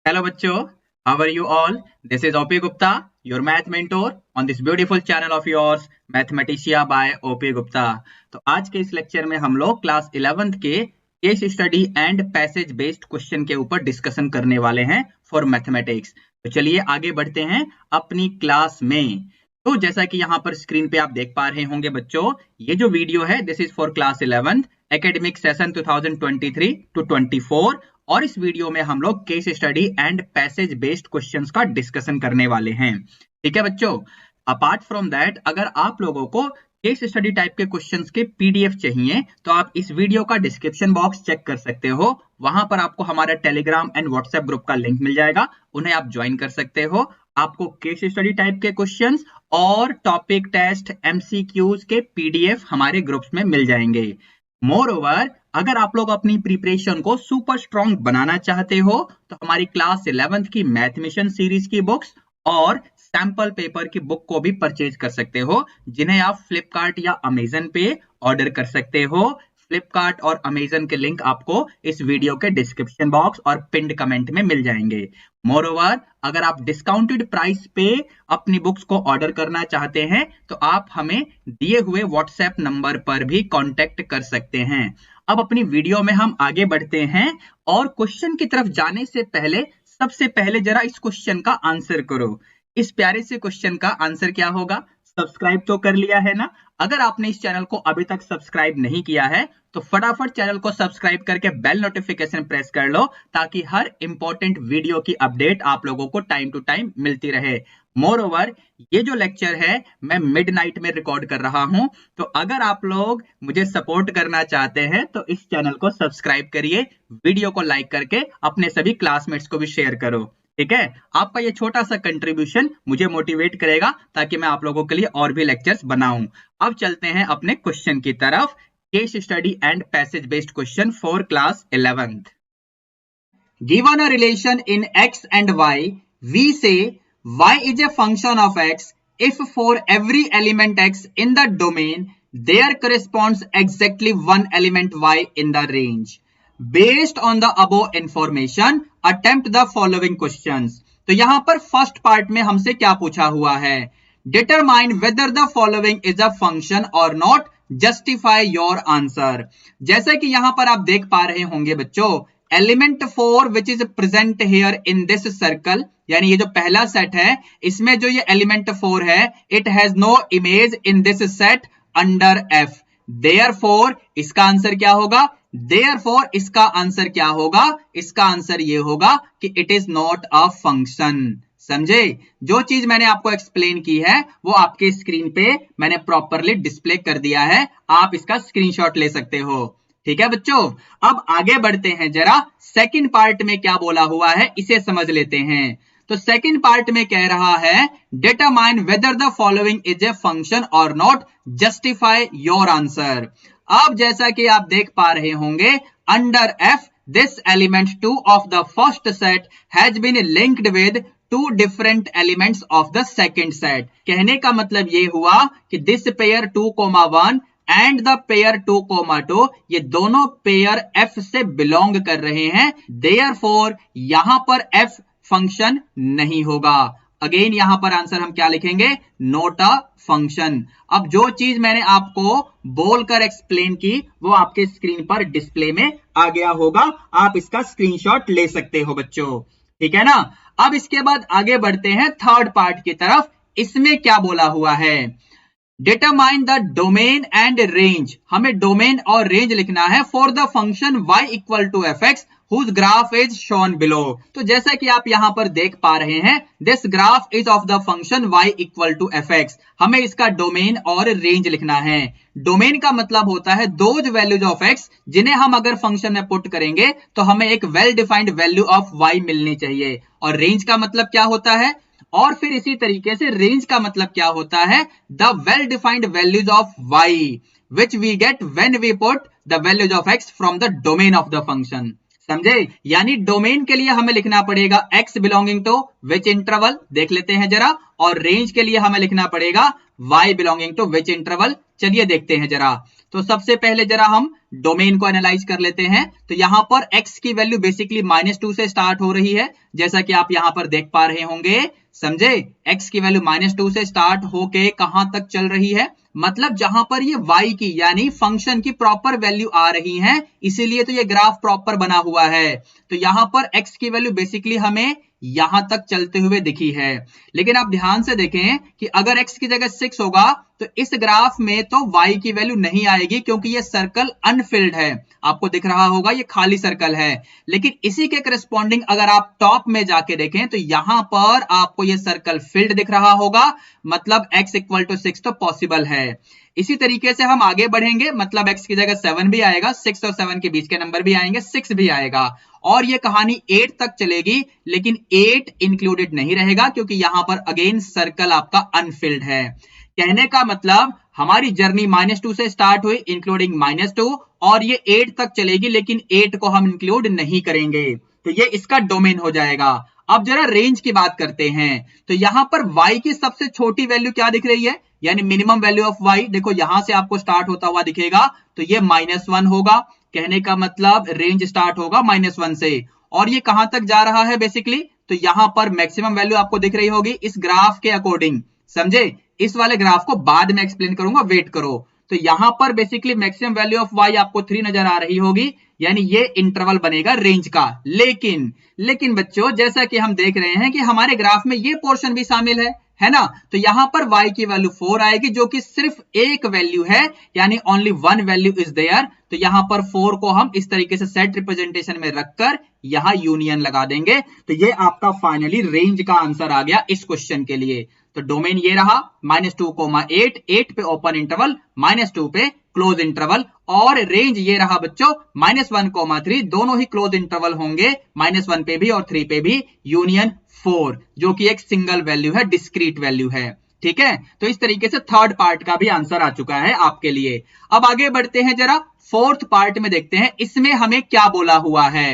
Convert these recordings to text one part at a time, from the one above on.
Hello bachcho, how are you all? This is OP Gupta, your math mentor on this beautiful channel of yours, Mathematica by OP Gupta. तो आज के इस lecture में हम लोग class 11th के case study and passage based question के ऊपर डिस्कशन करने वाले हैं फॉर मैथमेटिक्स। तो चलिए आगे बढ़ते हैं अपनी क्लास में। तो जैसा कि यहाँ पर स्क्रीन पे आप देख पा रहे होंगे बच्चों, ये जो वीडियो है this is for class 11th academic session 2023 to 24 और इस वीडियो में हम लोग case study and passage based questions का डिस्कशन करने वाले हैं। ठीक है बच्चों, अपार्ट फ्रॉम दैट अगर आप लोगों को केस स्टडी टाइप के क्वेश्चंस के पीडीएफ चाहिए तो आप इस वीडियो का डिस्क्रिप्शन बॉक्स चेक कर सकते हो। वहां पर आपको हमारा टेलीग्राम एंड व्हाट्सएप ग्रुप का लिंक मिल जाएगा, उन्हें आप ज्वाइन कर सकते हो। आपको केस स्टडी टाइप के क्वेश्चंस और टॉपिक टेस्ट एमसीक्यूज के पीडीएफ हमारे ग्रुप्स में मिल जाएंगे। मोर ओवर अगर आप लोग अपनी प्रिपरेशन को सुपर स्ट्रॉन्ग बनाना चाहते हो तो हमारी क्लास 11th की मैथ मिशन सीरीज की बुक्स और सैंपल पेपर की बुक को भी परचेज कर सकते हो, जिन्हें आप फ्लिपकार्ट या अमेजन पे ऑर्डर कर सकते हो। फ्लिपकार्ट और अमेजन के लिंक आपको इस वीडियो के डिस्क्रिप्शन बॉक्स और पिंड कमेंट में मिल जाएंगे। मोरओवर अगर आप डिस्काउंटेड प्राइस पे अपनी बुक्स को ऑर्डर करना चाहते हैं तो आप हमें दिए हुए व्हाट्सएप नंबर पर भी कांटेक्ट कर सकते हैं। अब अपनी वीडियो में हम आगे बढ़ते हैं और क्वेश्चन की तरफ जाने से पहले सबसे पहले जरा इस क्वेश्चन का आंसर करो। इस प्यारे से क्वेश्चन का आंसर क्या होगा? सब्सक्राइब तो कर लिया है ना? अगर आपने इस चैनल को अभी तक सब्सक्राइब नहीं किया है तो फटाफट चैनल को सब्सक्राइब करके बेल नोटिफिकेशन प्रेस कर लो ताकि हर इंपॉर्टेंट वीडियो की अपडेट आप लोगों को टाइम टू टाइम मिलती रहे। मोर ओवर ये जो लेक्चर है मैं मिडनाइट में रिकॉर्ड कर रहा हूं, तो अगर आप लोग मुझे सपोर्ट करना चाहते हैं तो इस चैनल को सब्सक्राइब करिए, वीडियो को लाइक करके अपने सभी क्लासमेट्स को भी शेयर करो। ठीक है, आपका ये छोटा सा कंट्रीब्यूशन मुझे मोटिवेट करेगा ताकि मैं आप लोगों के लिए और भी लेक्चर्स बनाऊं। अब चलते हैं अपने क्वेश्चन की तरफ। Case study and passage based question for class 11th। Given a relation in x and y, we say y is a function of x if for every element x in the domain there corresponds exactly one element y in the range. Based on the above information, attempt the following questions. तो यहां पर first part में हमसे क्या पूछा हुआ है? Determine whether the following is a function or not. Justify your answer. जैसा कि यहां पर आप देख पा रहे होंगे बच्चों, element 4 which is present here in this circle, यानी ये जो पहला सेट है इसमें जो ये एलिमेंट 4 है, it has no image in this set under F. Therefore इसका आंसर क्या होगा? देयरफॉर इसका आंसर क्या होगा? इसका आंसर ये होगा कि it is not a function. समझे? जो चीज मैंने आपको एक्सप्लेन की है वो आपके स्क्रीन पे मैंने प्रॉपरली डिस्प्ले कर दिया है, आप इसका स्क्रीनशॉट ले सकते हो। ठीक है बच्चों, अब आगे बढ़ते हैं, जरा सेकंड पार्ट में क्या बोला हुआ है इसे समझ लेते हैं। तो सेकंड पार्ट में कह रहा है determine whether the following is a function और नॉट, जस्टिफाई योर आंसर। अब जैसा कि आप देख पा रहे होंगे, under F this element 2 of the first set has been linked with 2 different elements of the second set। कहने का मतलब ये हुआ कि this pair 2,1 and the pair 2,2 ये दोनों पेयर f से बिलोंग कर रहे हैं। देयरफॉर यहां पर f फंक्शन नहीं होगा। अगेन यहां पर आंसर हम क्या लिखेंगे? Not a function. अब जो चीज मैंने आपको बोलकर एक्सप्लेन की वो आपके स्क्रीन पर डिस्प्ले में आ गया होगा, आप इसका स्क्रीनशॉट ले सकते हो बच्चों। ठीक है ना? अब इसके बाद आगे बढ़ते हैं थर्ड पार्ट की तरफ। इसमें क्या बोला हुआ है? Determine the domain and range. हमें डोमेन और रेंज लिखना है for the function y equal to f x whose graph is shown below. तो जैसा कि आप यहां पर देख पा रहे हैं, this graph is of the function y equal to f x. हमें इसका डोमेन और रेंज लिखना है। डोमेन का मतलब होता है दोज वैल्यूज ऑफ x जिन्हें हम अगर फंक्शन में पुट करेंगे तो हमें एक well defined value of y मिलनी चाहिए। और रेंज का मतलब क्या होता है? और फिर इसी तरीके से रेंज का मतलब क्या होता है? The well defined values of y which we get when we put the values of x from the domain of the function. समझे? यानी डोमेन के लिए हमें लिखना पड़ेगा x belonging to which interval, देख लेते हैं जरा, और रेंज के लिए हमें लिखना पड़ेगा y belonging to which interval. चलिए देखते हैं जरा। तो सबसे पहले जरा हम डोमेन को एनालाइज कर लेते हैं। तो यहां पर x की वैल्यू बेसिकली -2 से स्टार्ट हो रही है, जैसा कि आप यहां पर देख पा रहे होंगे। समझे, x की वैल्यू -2 से स्टार्ट होके कहां तक चल रही है, मतलब जहां पर ये y की यानी फंक्शन की प्रॉपर वैल्यू आ रही है, इसीलिए तो ये ग्राफ प्रॉपर बना हुआ है। तो यहां पर x की वैल्यू बेसिकली हमें यहां तक चलते हुए दिखी है। लेकिन आप ध्यान से देखें कि अगर x की जगह 6 होगा तो इस ग्राफ में तो y की वैल्यू नहीं आएगी, क्योंकि ये सर्कल अनफिल्ड है। आपको दिख रहा होगा ये खाली सर्कल है। लेकिन इसी के करस्पॉन्डिंग अगर आप टॉप में जाके देखें तो यहां पर आपको ये सर्कल फिल्ड दिख रहा होगा, मतलब x = 6 तो पॉसिबल है। इसी तरीके से हम आगे बढ़ेंगे, मतलब x की जगह 7 भी आएगा, 6 और 7 के बीच के नंबर भी आएंगे, 6 भी आएगा, और ये कहानी 8 तक चलेगी। लेकिन 8 इंक्लूडेड नहीं रहेगा, क्योंकि यहां पर अगेन सर्कल आपका अनफिल्ड है। कहने का मतलब हमारी जर्नी -2 से स्टार्ट हुई इंक्लूडिंग -2, और ये 8 तक चलेगी, लेकिन 8 को हम इंक्लूड नहीं करेंगे, तो ये इसका डोमेन हो जाएगा। अब जरा रेंज की बात करते हैं। तो यहां पर y की सबसे छोटी वैल्यू क्या दिख रही है, यानी मिनिमम वैल्यू ऑफ y, देखो यहां से आपको स्टार्ट होता हुआ दिखेगा, तो ये -1 होगा। कहने का मतलब रेंज स्टार्ट होगा -1 से, और ये कहां तक जा रहा है बेसिकली, तो यहां पर मैक्सिमम वैल्यू आपको दिख रही होगी इस ग्राफ के अकॉर्डिंग। समझे, इस वाले ग्राफ को बाद में एक्सप्लेन करूंगा, वेट करो। तो यहां पर basically maximum value of y आपको 3 नजर आ रही होगी, यानी ये इंटरवल बनेगा रेंज का। लेकिन बच्चों, जैसा कि हम देख रहे हैं कि हमारे ग्राफ में ये पोर्शन भी शामिल है ना, तो यहां पर y की वैल्यू 4 आएगी, जो कि सिर्फ एक वैल्यू है, यानी ओनली 1 वैल्यू इज देयर। तो यहां पर 4 को हम इस तरीके से सेट रिप्रेजेंटेशन में रखकर यहां यूनियन लगा देंगे। तो ये आपका फाइनली रेंज का आंसर आ गया इस क्वेश्चन के लिए। तो डोमेन ये रहा -2, 8, 8 पे ओपन इंटरवल, -2 पे क्लोज इंटरवल, और रेंज ये रहा बच्चों -1, 3, दोनों ही क्लोज इंटरवल होंगे, -1 पे भी और 3 पे भी, यूनियन 4, जो कि एक सिंगल वैल्यू है, डिस्क्रीट वैल्यू है। ठीक है, तो इस तरीके से थर्ड पार्ट का भी आंसर आ चुका है आपके लिए। अब आगे बढ़ते हैं, जरा फोर्थ पार्ट में देखते हैं इसमें हमें क्या बोला हुआ है।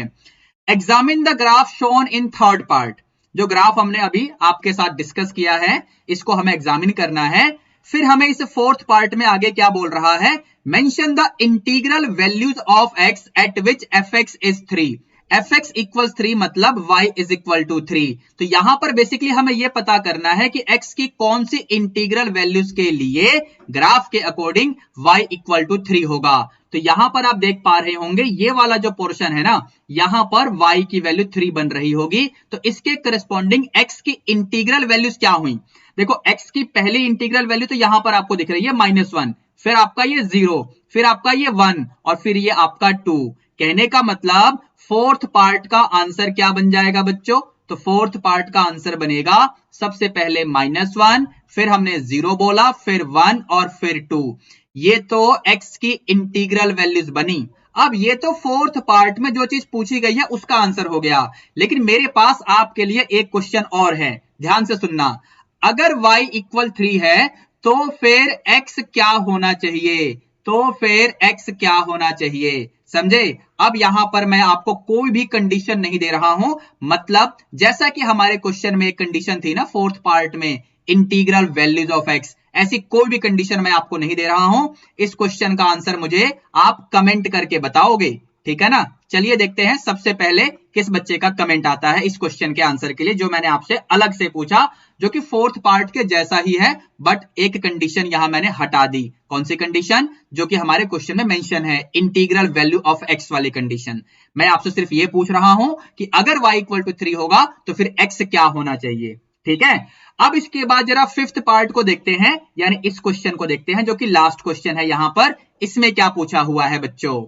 Examine the graph shown in third part. जो ग्राफ हमने अभी आपके साथ डिस्कस किया है, इसको हमें एग्जामिन करना है। फिर हमें इस फोर्थ पार्ट में आगे क्या बोल रहा है, mention the integral values of x eight which fx is 3। fx = 3 मतलब y = 3। तो यहां पर बेसिकली हमें यह पता करना है कि x की कौन सी इंटीग्रल वैल्यूज के लिए ग्राफ के अकॉर्डिंग y = 3 होगा। तो यहां पर आप देख पा रहे होंगे ये वाला जो पोर्शन है ना, यहां पर y की वैल्यू 3 बन रही होगी। तो इसके करस्पॉन्डिंग x की इंटीग्रल वैल्यूज क्या हुई, देखो x की पहली इंटीग्रल वैल्यू तो यहां पर आपको दिख रही है -1, फिर आपका ये 0, फिर आपका ये 1, और फिर ये आपका 2। कहने का मतलब फोर्थ पार्ट का आंसर क्या बन जाएगा बच्चों, तो फोर्थ पार्ट का आंसर बनेगा सबसे पहले -1, फिर हमने 0 बोला, फिर 1 और फिर 2। ये तो x की इंटीग्रल वैल्यूज बनी। अब ये तो फोर्थ पार्ट में जो चीज पूछी गई है उसका आंसर हो गया, लेकिन मेरे पास आपके लिए एक क्वेश्चन और है, ध्यान से सुनना। अगर y = 3 है तो फिर x क्या होना चाहिए, तो फिर x क्या होना चाहिए, समझे। अब यहां पर मैं आपको कोई भी कंडीशन नहीं दे रहा हूं, मतलब जैसा कि हमारे क्वेश्चन में एक कंडीशन थी ना फोर्थ पार्ट में, इंटीग्रल वैल्यूज ऑफ x, ऐसी कोई भी कंडीशन मैं आपको नहीं दे रहा हूं। इस क्वेश्चन का आंसर मुझे आप कमेंट करके बताओगे, ठीक है ना। चलिए देखते हैं सबसे पहले किस बच्चे का कमेंट आता है इस क्वेश्चन के आंसर के लिए, जो मैंने आपसे अलग से पूछा, जो कि फोर्थ पार्ट के जैसा ही है, बट एक कंडीशन यहां मैंने हटा दी। कौन सी कंडीशन, जो कि हमारे क्वेश्चन में मेंशन है, इंटीग्रल वैल्यू ऑफ x वाली कंडीशन। मैं आपसे सिर्फ ये पूछ रहा हूं कि अगर y = 3 होगा तो फिर x क्या होना चाहिए, ठीक है। अब इसके बाद जरा फिफ्थ पार्ट को देखते हैं, यानी इस क्वेश्चन को देखते हैं, जो कि लास्ट क्वेश्चन है यहां पर। इसमें क्या पूछा हुआ है बच्चों,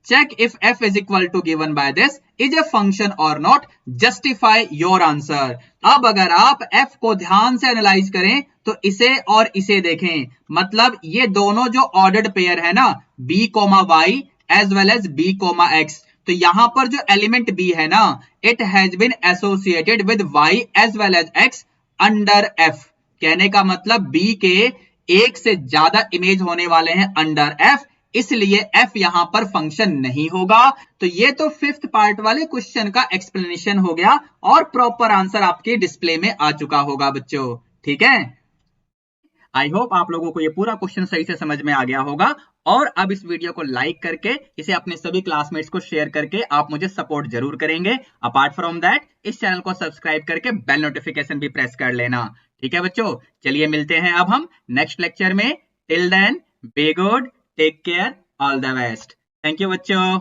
check if f = given by this is a function or not, justify your answer। अब अगर आप f को ध्यान से एनालाइज करें तो इसे और इसे देखें, मतलब ये दोनों जो ऑर्डर्ड पेयर है ना, b, y as well as b, x, तो यहां पर जो एलिमेंट b है ना, it has been associated with y as well as x under f। कहने का मतलब b के एक से ज्यादा इमेज होने वाले हैं अंडर f, इसलिए f यहां पर फंक्शन नहीं होगा। तो ये तो फिफ्थ पार्ट वाले क्वेश्चन का एक्सप्लेनेशन हो गया, और प्रॉपर आंसर आपके डिस्प्ले में आ चुका होगा बच्चों, ठीक है। आई होप आप लोगों को ये पूरा क्वेश्चन सही से समझ में आ गया होगा। और अब इस वीडियो को लाइक करके इसे अपने सभी क्लासमेट्स को शेयर करके आप मुझे सपोर्ट जरूर करेंगे। अपार्ट फ्रॉम दैट इस चैनल को सब्सक्राइब करके बेल नोटिफिकेशन भी प्रेस कर लेना। ठीक है बच्चों, चलिए मिलते हैं अब हम नेक्स्ट लेक्चर में। Till then be good, take care, all the best. Thank you बच्चों।